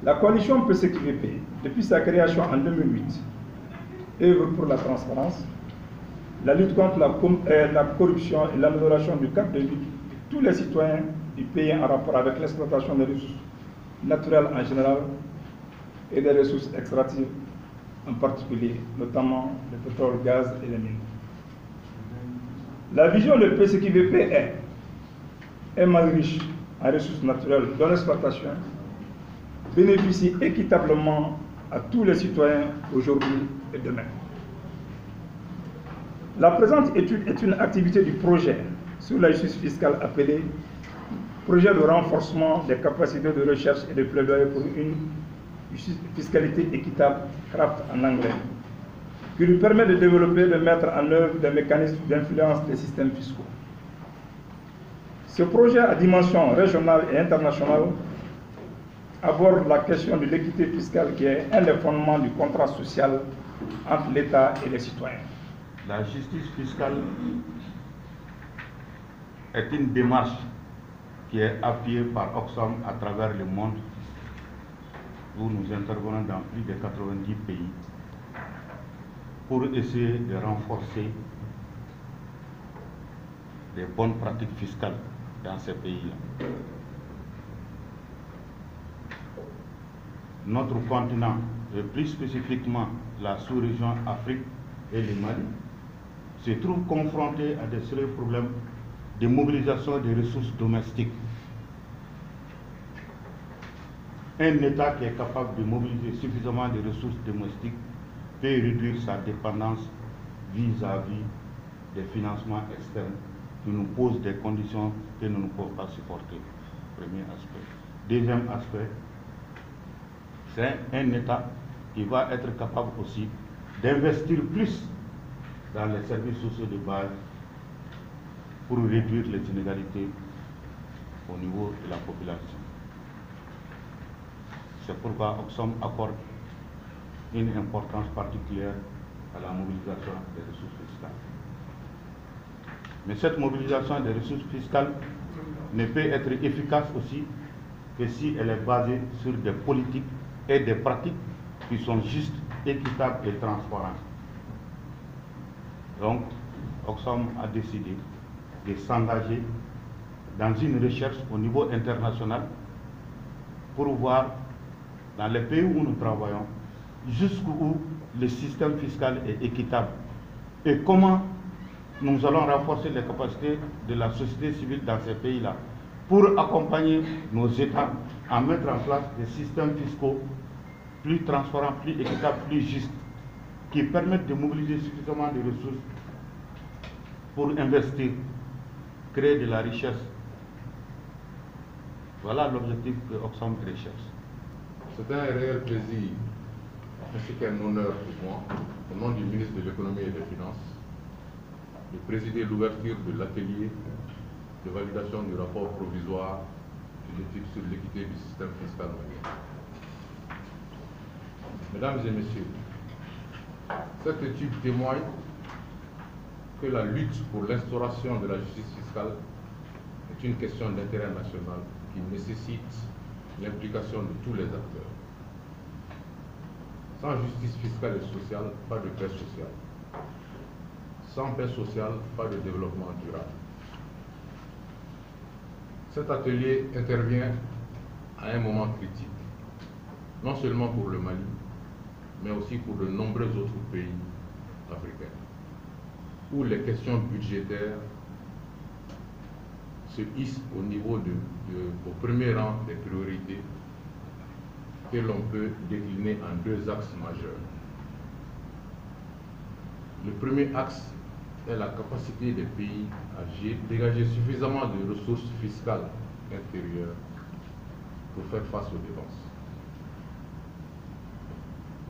La coalition PCQVP, depuis sa création en 2008, œuvre pour la transparence, la lutte contre la corruption et l'amélioration du cadre de vie de tous les citoyens du pays en rapport avec l'exploitation des ressources naturelles en général et des ressources extractives en particulier, notamment le pétrole, le gaz et les mines. La vision de PCQVP est un mal riche en ressources naturelles dont l'exploitation bénéficie équitablement à tous les citoyens aujourd'hui et demain. La présente étude est une activité du projet sur la justice fiscale appelé Projet de renforcement des capacités de recherche et de plaidoyer pour une fiscalité équitable, CRAFT en anglais, qui lui permet de développer et de mettre en œuvre des mécanismes d'influence des systèmes fiscaux. Ce projet à dimension régionale et internationale aborde la question de l'équité fiscale qui est un des fondements du contrat social entre l'État et les citoyens. La justice fiscale est une démarche qui est appuyée par Oxfam à travers le monde, où nous intervenons dans plus de 90 pays pour essayer de renforcer les bonnes pratiques fiscales dans ces pays-là. Notre continent, et plus spécifiquement la sous-région Afrique et le Mali, se trouve confronté à des sérieux problèmes de mobilisation des ressources domestiques. Un État qui est capable de mobiliser suffisamment de ressources domestiques peut réduire sa dépendance vis-à-vis des financements externes qui nous posent des conditions que nous ne pouvons pas supporter. Premier aspect. Deuxième aspect, c'est un État qui va être capable aussi d'investir plus dans les services sociaux de base pour réduire les inégalités au niveau de la population. C'est pourquoi Oxfam accorde une importance particulière à la mobilisation des ressources fiscales. Mais cette mobilisation des ressources fiscales ne peut être efficace aussi que si elle est basée sur des politiques et des pratiques qui sont justes, équitables et transparentes. Donc, Oxfam a décidé de s'engager dans une recherche au niveau international pour voir dans les pays où nous travaillons jusqu'où le système fiscal est équitable et comment nous allons renforcer les capacités de la société civile dans ces pays-là pour accompagner nos États à mettre en place des systèmes fiscaux plus transparents, plus équitables, plus justes, qui permettent de mobiliser suffisamment de ressources pour investir, créer de la richesse. Voilà l'objectif que Oxfam recherche. C'est un réel plaisir, ainsi qu'un honneur pour moi, au nom du ministre de l'Économie et des Finances, de présider l'ouverture de l'atelier de validation du rapport provisoire de l'étude sur l'équité du système fiscal malien. Mesdames et messieurs, cette étude témoigne que la lutte pour l'instauration de la justice fiscale est une question d'intérêt national qui nécessite l'implication de tous les acteurs. Sans justice fiscale et sociale, pas de paix sociale. Sans paix sociale, pas de développement durable. Cet atelier intervient à un moment critique, non seulement pour le Mali, mais aussi pour de nombreux autres pays africains, où les questions budgétaires se hissent au niveau au premier rang des priorités que l'on peut décliner en deux axes majeurs. Le premier axe est la capacité des pays à dégager suffisamment de ressources fiscales intérieures pour faire face aux dépenses.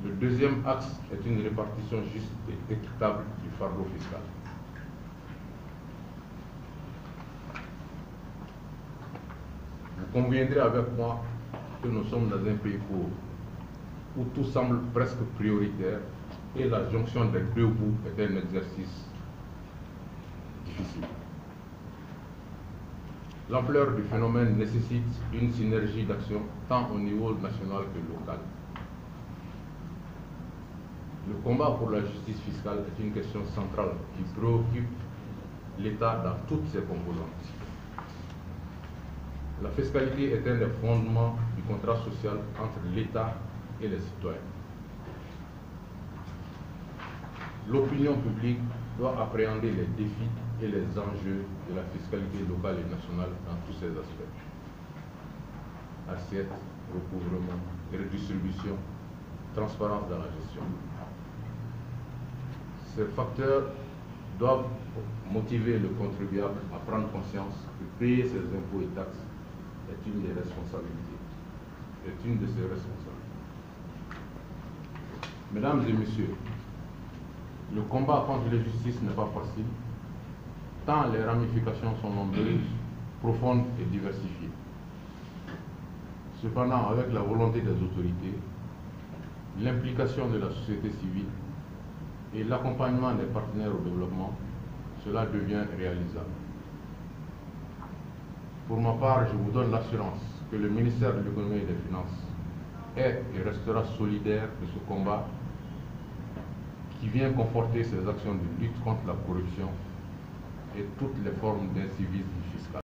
Le deuxième axe est une répartition juste et équitable du fardeau fiscal. Vous conviendrez avec moi que nous sommes dans un pays pauvre, où tout semble presque prioritaire et la jonction des deux bouts est un exercice difficile. L'ampleur du phénomène nécessite une synergie d'action tant au niveau national que local. Le combat pour la justice fiscale est une question centrale qui préoccupe l'État dans toutes ses composantes. La fiscalité est un des fondements du contrat social entre l'État et les citoyens. L'opinion publique doit appréhender les défis et les enjeux de la fiscalité locale et nationale dans tous ses aspects. Assiette, recouvrement, redistribution, transparence dans la gestion. Ces facteurs doivent motiver le contribuable à prendre conscience que payer ses impôts et taxes est une des responsabilités, est une de ses responsabilités. Mesdames et messieurs, le combat contre l'injustice n'est pas facile, tant les ramifications sont nombreuses, profondes et diversifiées. Cependant, avec la volonté des autorités, l'implication de la société civile et l'accompagnement des partenaires au développement, cela devient réalisable. Pour ma part, je vous donne l'assurance que le ministère de l'Économie et des Finances est et restera solidaire de ce combat qui vient conforter ses actions de lutte contre la corruption et toutes les formes d'incivisme fiscal.